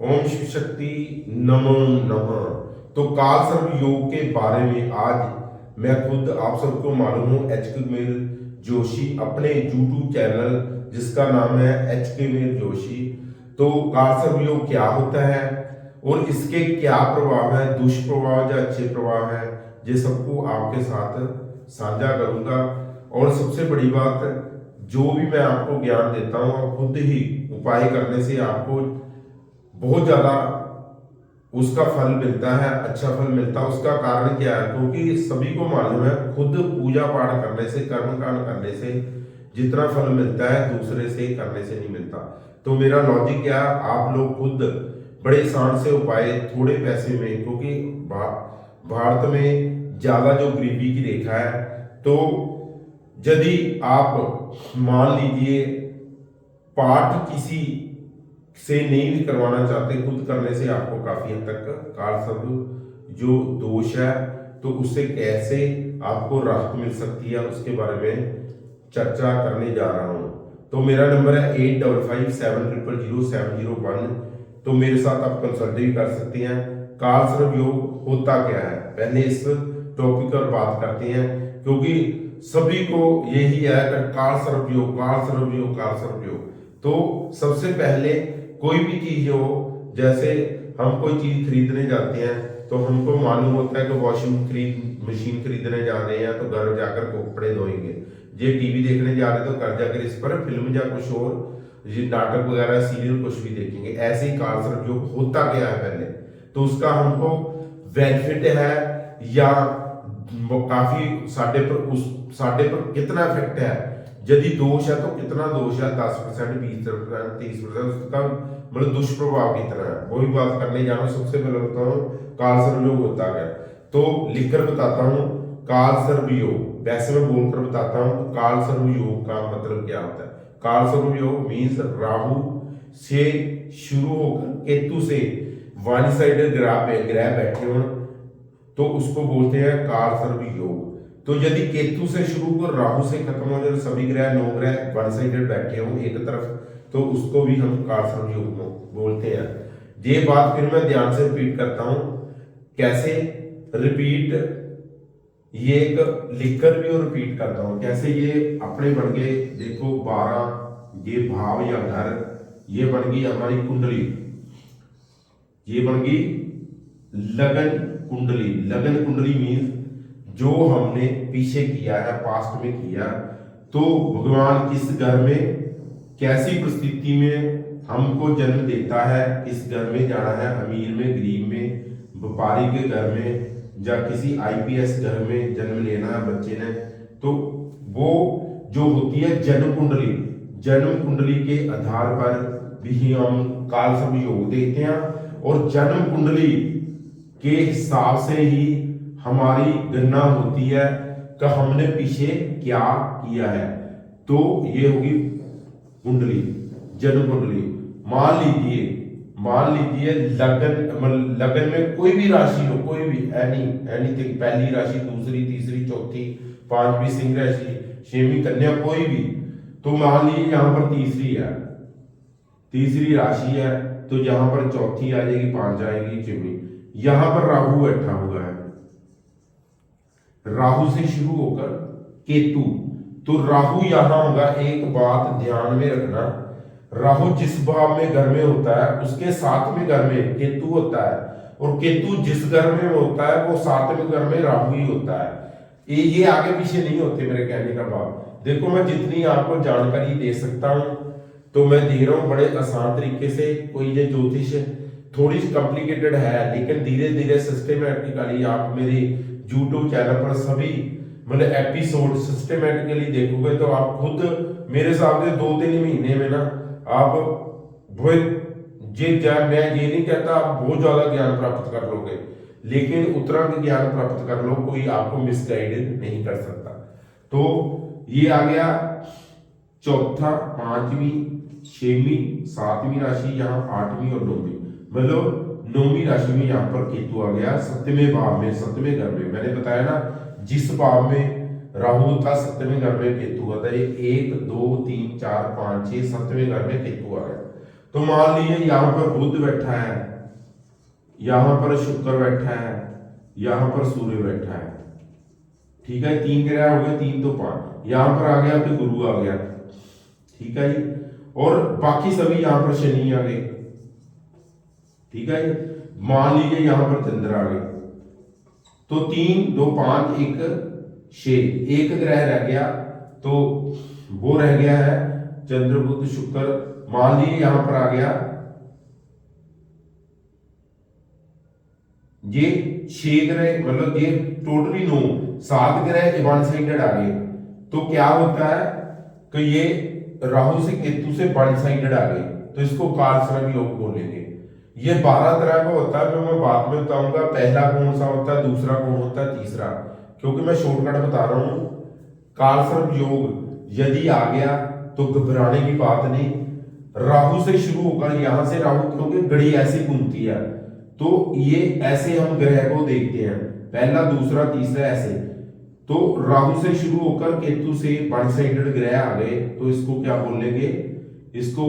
ओम शिव शक्ति नमो नमः। तो काल सर्प योग के बारे में आज मैं खुद आप सबको मालूम हूँ एच के मेर जोशी अपने यूट्यूब चैनल जिसका नाम है एच के मेर जोशी। तो काल सर्प योग क्या होता है और इसके क्या प्रभाव है, दुष्प्रभाव या अच्छे प्रभाव है, ये सबको आपके साथ साझा करूंगा। और सबसे बड़ी बात, जो भी मैं आपको ज्ञान देता हूँ आप खुद ही उपाय करने से आपको बहुत ज्यादा उसका फल मिलता है, अच्छा फल मिलता है। उसका कारण क्या है? क्योंकि सभी को मालूम है खुद पूजा पाठ करने से, कर्म कांड करने से जितना फल मिलता है दूसरे से करने से नहीं मिलता। तो मेरा लॉजिक क्या है, आप लोग खुद बड़े आसान से उपाय थोड़े पैसे में, क्योंकि भारत में ज्यादा जो गरीबी की रेखा है, तो यदि आप मान लीजिए पाठ किसी से नहीं भी करवाना चाहते, खुद करने से आपको काफी हद तक काल सर्प जो दोष है तो उससे कैसे आपको राहत मिल सकती है उसके बारे में चर्चा करने जा रहा हूं। तो मेरा नंबर है 8557000701। तो मेरे साथ आप कंसल्ट भी कर सकते हैं। काल सर्प योग होता क्या है, पहले इस टॉपिक पर बात करते हैं, क्योंकि सभी को यही है कि काल सर्प योग, काल सर्प योग, काल सर्प योग। तो सबसे पहले कोई भी चीज हो, जैसे हम कोई चीज खरीदने जाते हैं तो हमको मालूम होता है कि वॉशिंग मशीन खरीदने जा रहे हैं तो घर जाकर कपड़े धोएंगे, ये टीवी देखने जा रहे हैं तो घर जाकर इस पर फिल्म या कुछ और ये नाटक वगैरह सीरियल कुछ भी देखेंगे। ऐसे ही काल सर्प योग होता क्या है पहले, तो उसका हमको बेनिफिट है या वो काफी साडे पर कितना इफेक्ट है, यदि दोष है तो कितना दोष है, 10%, 20%, 30%, उसका मतलब दुष्प्रभाव कितना है, वही बात करने जा रहा हूं। सबसे पहले बताऊं काल सर्प योग होता है, तो लिखकर बताता हूं काल सर्प योग। वैसे मैं बोलकर बताता हूं काल सर्प योग का मतलब क्या होता है। काल सर्प योग मीन्स राहु से शुरू होकर केतु से वन साइड ग्रह बैठे हो तो उसको बोलते हैं काल सर्प योग। तो यदि केतु से शुरू कर राहु से खत्म हो जाए, सभी ग्रह 9 ग्रह वन साइडेड बैठे हो एक तरफ, तो उसको भी हम काल सर्प योग बोलते हैं। ये बात फिर मैं ध्यान से रिपीट करता हूं। कैसे रिपीट, ये एक लिखकर भी और रिपीट करता हूं कैसे। ये अपने बन गए, देखो 12 ये भाव या घर, ये बन गई हमारी कुंडली, ये बन गई लगन कुंडली। लगन कुंडली मीन्स जो हमने पीछे किया है, पास्ट में किया, तो भगवान किस घर में कैसी परिस्थिति में हमको जन्म देता है, किस घर में जाना है, अमीर में, गरीब में, व्यापारी के घर में या किसी आईपीएस घर में जन्म लेना है बच्चे ने, तो वो जो होती है जन्म कुंडली, जन्म कुंडली के आधार पर भी हम काल सर्प योग देखते हैं। और जन्म कुंडली के हिसाब से ही हमारी गणना होती है कि हमने पीछे क्या किया है। तो ये होगी कुंडली, जन्म कुंडली। मान लीजिए लगन में कोई भी राशि हो, कोई भी एनीथिंग, पहली राशि, दूसरी, तीसरी, चौथी, पांचवी सिंह राशि, छेवीं कन्या, कोई भी। तो मान लीजिए यहां पर तीसरी है, तीसरी राशि है, तो यहां पर चौथी आ जाएगी, 5 आएगी, छेवीं। यहां पर राहु बैठा हुआ है, राहु से शुरू होकर केतु, तो राहु यहां होगा। एक बात ध्यान में रखना, राहु जिस भाव में घर में होता है उसके 7वें घर में केतु होता है, और केतु जिस घर में होता है वो 7वें घर में राहु ही होता है। ये आगे पीछे नहीं होते मेरे कहने का भाव। देखो मैं जितनी आपको जानकारी दे सकता हूं तो मैं दे रहा हूं बड़े आसान तरीके से। कोई ये ज्योतिष थोड़ी सी कॉम्प्लिकेटेड है, लेकिन धीरे धीरे सिस्टमेटिकली आप मेरे यूट्यूब चैनल पर सभी मतलब एपिसोड सिस्टमेटिकली देखोगे तो आप खुद मेरे हिसाब से 2-3 महीने में ना आप बहुत मैं ये नहीं कहता आप बहुत ज्यादा ज्ञान प्राप्त कर लोगे, लेकिन उतना ज्ञान प्राप्त कर लो, कोई आपको मिसगाइड नहीं कर सकता। तो ये आ गया चौथा, 5वीं, 6वीं, 7वीं राशि, यहाँ 8वीं और 9वीं, मतलब 9वीं राशि में यहाँ पर केतु आ गया 7वें भाव में, 7वें घर में। मैंने बताया ना जिस भाव में राहु था 7वें घर में केतु आता है। 1 2 3 4 5 6 7वें घर में केतु आ गया। तो मान लीजिए यहाँ पर बुध बैठा है, यहाँ पर शुक्र बैठा है, यहाँ पर सूर्य बैठा है, ठीक है, 3 ग्रह हो गए, 3 तो 5, यहाँ पर आ गया फिर गुरु आ गया, ठीक है जी, और बाकी सभी यहाँ पर शनि आ गए, ठीक है जी। मान लीजिए यहाँ पर चंद्र आ गए, तो 3 2 5 1 6, एक ग्रह रह गया, तो वो रह गया है चंद्र बुध शुक्र। मान लीजिए यहां पर आ गया ये 6 ग्रह, मतलब ये टोटली 9, 7 ग्रह वन साइडेड आ गए, तो क्या होता है कि ये राहु से केतु से वन साइडेड आ गए, तो इसको कालसर्प योग बोलेंगे। ये 12 तरह का होता है, मैं बाद में बताऊंगा पहला कौन सा होता है, दूसरा कौन होता है, तीसरा, क्योंकि मैं शॉर्टकट बता रहा हूं। कालसर्प योग यदि आ गया तो घबराने की बात नहीं, राहु से शुरू होकर यहां से राहु, क्योंकि घड़ी ऐसी घूमती है, तो ये ऐसे हम ग्रह को देखते हैं, पहला दूसरा तीसरा ऐसे, तो राहु से शुरू होकर केतु से वन साइडेड ग्रह आ गए, तो इसको क्या बोलेंगे, इसको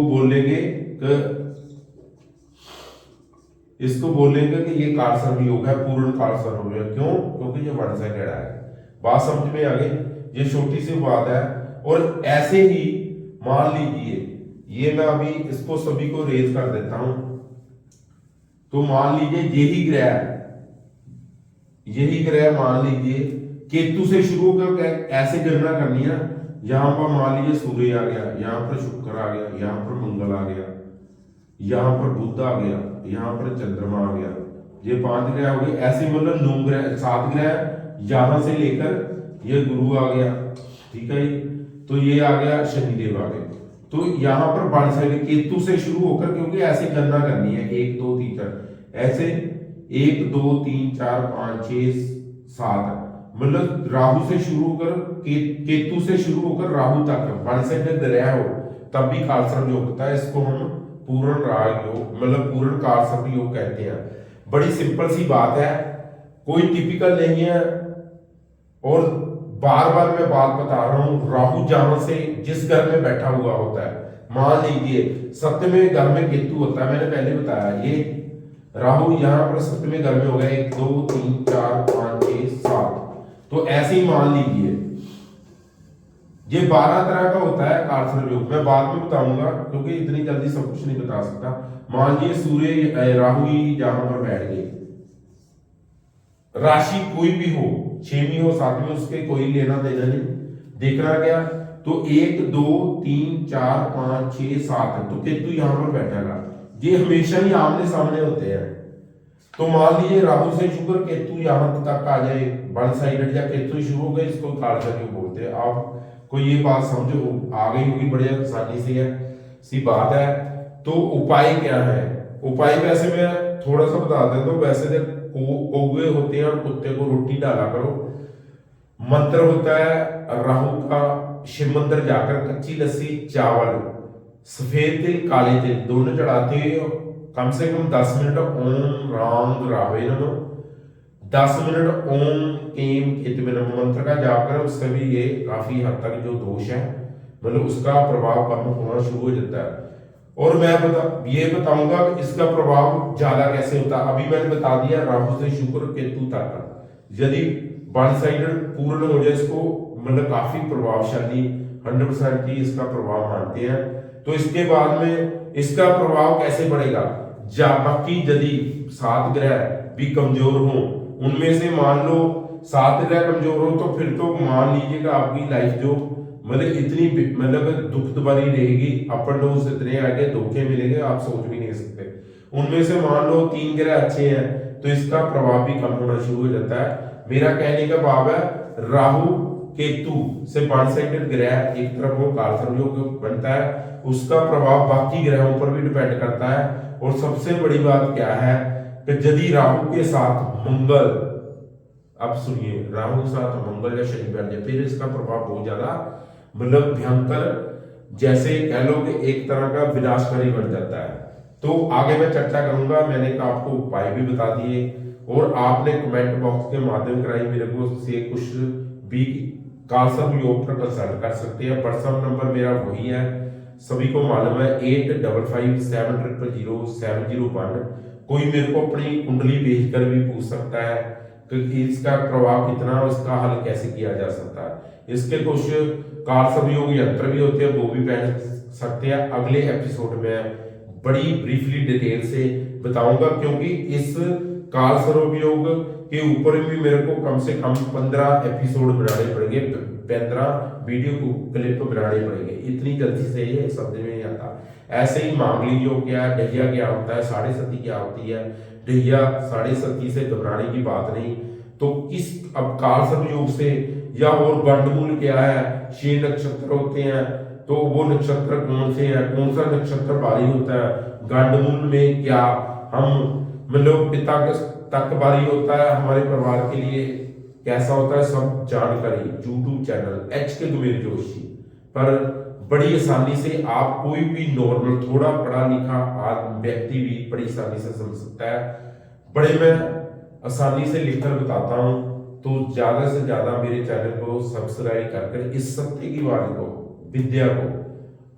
बोलेंगे कि ये कालसर्प योग है, पूर्ण कालसर्प योग। क्यों? क्योंकि ये वन साइडेड है। बात समझ में आ गई? ये छोटी सी बात है। और ऐसे ही मान लीजिए, ये मैं अभी इसको सभी को रेज कर देता हूं, तो मान लीजिए यही ग्रह मान लीजिए केतु से शुरू होकर ऐसे गणना करनी है, यहां पर मान लीजिए सूर्य आ गया, यहां पर शुक्र आ गया, यहां पर मंगल आ गया, यहां पर बुध आ गया, यहां पर चंद्रमा आ गया, ये 5 ग्रह हो गए, ऐसे मतलब 9 ग्रह 7 ग्रह, यहां से लेकर ये गुरु आ गया, ठीक है, तो ये आ गया शनिदेव आ गए, तो यहां पर वन साइड केतु से शुरू होकर, क्योंकि ऐसे गणना करनी है 1 2 3 4, ऐसे 1 2 3 4 5 6 7, मतलब राहु से शुरू होकर केतु से शुरू होकर राहु तक वन साइड ग्रह हो तब भी कालसर्प योग होता है। इसको हम पूर्ण राग योग, मतलब पूर्ण कालसर्प योग कहते हैं। बड़ी सिंपल सी बात है, कोई टिपिकल नहीं है, और बार बार मैं बात बता रहा हूं, राहु जहां से जिस घर में बैठा हुआ होता है, मान लीजिए 7वें घर में केतु होता है, मैंने पहले बताया, ये राहु यहां पर 7वें घर में हो गया, 1 2 3 4 5 6 7, तो ऐसे ही मान लीजिए ये 12 तरह का होता है कालसर्प योग, मैं बाद में बताऊंगा क्योंकि इतनी जल्दी सब कुछ नहीं बता सकता। मान लीजिए सूर्य राहु ही जहां पर बैठ गए, राशि कोई भी हो, 6वीं हो 7वीं, उसके कोई लेना देना नहीं, देखना क्या, तो 1 2 3 4 5 6 7, तो केतु यहां पर बैठेगा, ये हमेशा ही आमने सामने होते हैं। तो मान लीजिए राहु से शुक्र केतु यहां तक आ जाए वन साइडेड, या केतु शुरू हो गए, इसको कालसर्प योग बोलते हैं। आप को ये बात समझो आ गई होगी, बड़ी आसानी से है सी बात है। तो उपाय क्या है? उपाय वैसे मैं थोड़ा सा बता देता हूं, वैसे तो कौवे होते हैं और कुत्ते को रोटी डाला करो। मंत्र होता है राहु का, शिव मंदिर जाकर कच्ची लस्सी, चावल, सफेद तिल, काले तिल दोनों चढ़ाते हुए कम से कम 10 मिनट ओम राम रावे नमः, 10 मिनट ओम केम केतवे नमः मंत्र का जाप करें, उससे भी ये काफी हद तक जो दोष है, मतलब उसका प्रभाव कम होना शुरू हो जाता है। और मैं ये बताऊंगा कि इसका प्रभाव ज्यादा कैसे होता है। अभी मैंने बता दिया राहु से शुक्र केतु तक यदि वन साइडेड पूर्ण हो जाए, इसको मतलब काफी प्रभावशाली 100% की इसका प्रभाव मानते हैं। तो इसके बाद में इसका प्रभाव कैसे बढ़ेगा, बाकी यदि 7 ग्रह भी कमजोर हो, उनमें से मान लो 7 ग्रह कमजोर हो, तो फिर तो मान लीजिएगा आपकी लाइफ जो मतलब इतनी मतलब दुख भरी रहेगी, अप एंड डाउन इतने आगे धोखे मिलेंगे आप सोच भी नहीं सकते। उनमें से मान लो 3 ग्रह अच्छे हैं, तो इसका प्रभाव भी कम होना शुरू हो जाता है। मेरा कहने का भाव है राहु केतु से वन साइडेड ग्रह एक तरफ वो कालसर्प योग बनता है, उसका प्रभाव बाकी ग्रहों पर भी डिपेंड करता है। और सबसे बड़ी बात क्या है कि यदि राहु के साथ मंगल, अब सुनिए, राहु के साथ मंगल या शनि बैठ जाए, फिर इसका प्रभाव बहुत ज्यादा मतलब भयंकर, जैसे कह लो कि एक तरह का विनाशकारी बन जाता है। तो आगे मैं चर्चा करूंगा, मैंने आपको उपाय भी बता दिए, और आपने कमेंट बॉक्स के माध्यम कराई मेरे को से कुछ भी कालसर्प योग पर कंसल्ट कर सकते हैं। व्हाट्सएप नंबर मेरा वही है सभी को मालूम है 8557000701। कोई मेरे को अपनी कुंडली भेजकर भी पूछ सकता है कि इसका प्रभाव कितना है, इसका हल कैसे किया जा सकता है। इसके कुछ काल संयोग यंत्र भी होते हैं, वो भी पहन सकते हैं। अगले एपिसोड में बड़ी ब्रीफली डिटेल से बताऊंगा, क्योंकि इस काल सर्वयोग के ऊपर भी मेरे को कम से कम 15 एपिसोड बनाने पड़ेंगे, 15 वीडियो को क्लिप बनाने पड़ेंगे। इतनी जल्दी से ये समझ में नहीं आता। ऐसे ही मांगलिक योग क्या है, ढैया क्या होता है, साढ़े सती क्या होती है। ढैया साढ़े सती से घबराने की बात नहीं। तो इस अब काल संयोग से या और गंडमूल क्या है, 6 नक्षत्र होते हैं, तो वो नक्षत्र कौन से हैं, कौन सा नक्षत्र भारी होता है, गंडमूल में क्या हम मतलब पिता के तक भारी होता है, हमारे परिवार के लिए कैसा होता है, सब जानकारी YouTube channel HK Kuber Joshi पर बड़ी आसानी से आप कोई भी नॉर्मल थोड़ा पढ़ा लिखा व्यक्ति भी बड़ी आसानी से समझ सकता है। बड़े मैं आसानी से लिखकर बताता हूं, तो ज्यादा से ज्यादा मेरे चैनल को सब्सक्राइब कर इस सत्य की वाणी को, विद्या को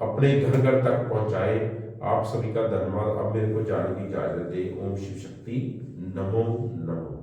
अपने घर घर तक पहुंचाए। आप सभी का धन्यवाद। अब मेरे को जाने की इजाजत दे। ओम शिव शक्ति। नमो नमो।